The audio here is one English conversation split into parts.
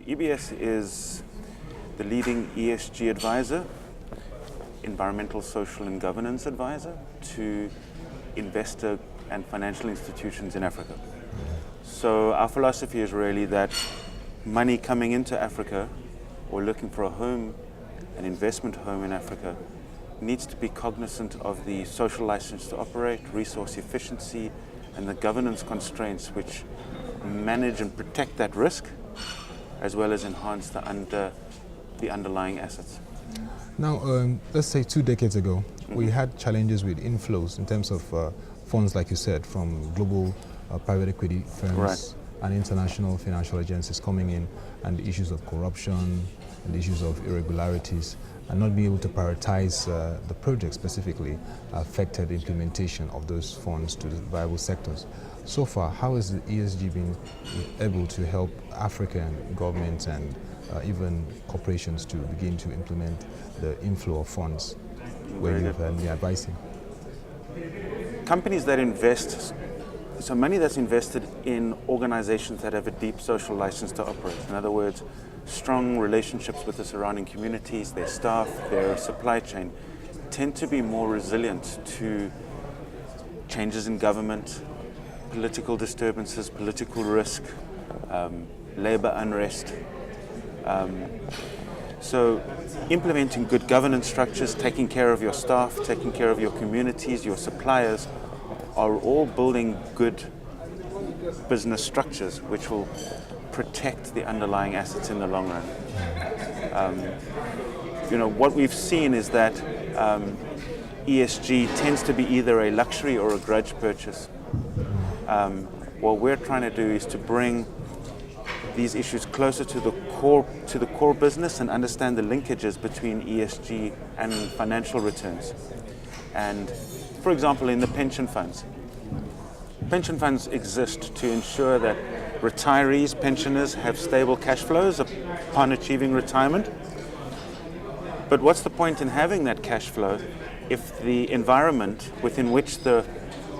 EBS is the leading ESG advisor, environmental, social and governance advisor to investor and financial institutions in Africa. So our philosophy is really that money coming into Africa or looking for a home, an investment home in Africa, needs to be cognizant of the social license to operate, resource efficiency, and the governance constraints which manage and protect that risk, as well as enhance the underlying assets. Now, let's say 2 decades ago, we had challenges with inflows in terms of funds, like you said, from global private equity firms and international financial agencies coming in, and the issues of corruption and the issues of irregularities, and not being able to prioritize the project specifically affected implementation of those funds to the viable sectors. So far, how has the ESG been able to help African governments and even corporations to begin to implement the inflow of funds where you've been advising? Companies that invest, so money that's invested in organizations that have a deep social license to operate. In other words, strong relationships with the surrounding communities, their staff, their supply chain, tend to be more resilient to changes in government, political disturbances, political risk, labor unrest. So implementing good governance structures, taking care of your staff, taking care of your communities, your suppliers, are all building good business structures which will protect the underlying assets in the long run. What we've seen is that ESG tends to be either a luxury or a grudge purchase. What we're trying to do is to bring these issues closer to the core business and understand the linkages between ESG and financial returns. And for example, in the pension funds exist to ensure that retirees, pensioners have stable cash flows upon achieving retirement. But what's the point in having that cash flow if the environment within which the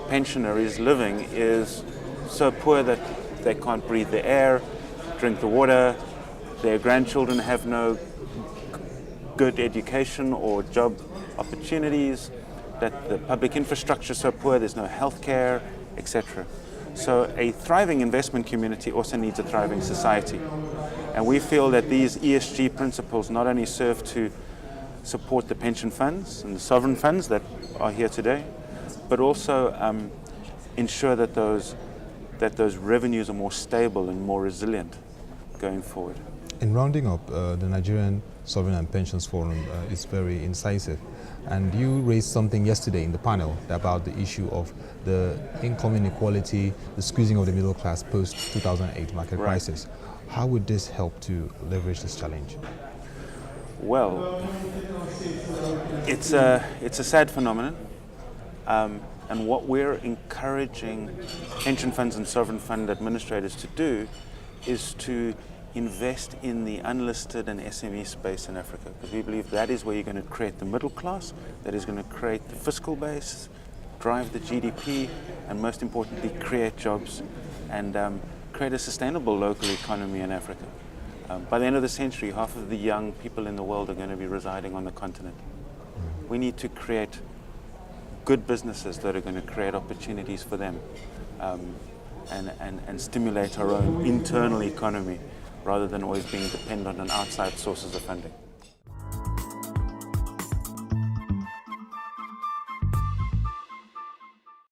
pensioner is living is so poor that they can't breathe the air, drink the water, their grandchildren have no good education or job opportunities, that the public infrastructure is so poor, there's no health care, etc. So a thriving investment community also needs a thriving society. And we feel that these ESG principles not only serve to support the pension funds and the sovereign funds that are here today, but also ensure that those revenues are more stable and more resilient going forward. In rounding up, the Nigerian Sovereign and Pensions Forum is very incisive. And you raised something yesterday in the panel about the issue of the income inequality, the squeezing of the middle class post-2008 market crisis. How would this help to leverage this challenge? Well, it's a sad phenomenon. And what we're encouraging pension funds and sovereign fund administrators to do is to invest in the unlisted and SME space in Africa, because we believe that is where you're going to create the middle class, that is going to create the fiscal base, drive the GDP, and most importantly, create jobs and create a sustainable local economy in Africa. By the end of the century, half of the young people in the world are going to be residing on the continent. We need to create good businesses that are going to create opportunities for them and stimulate our own internal economy, rather than always being dependent on outside sources of funding.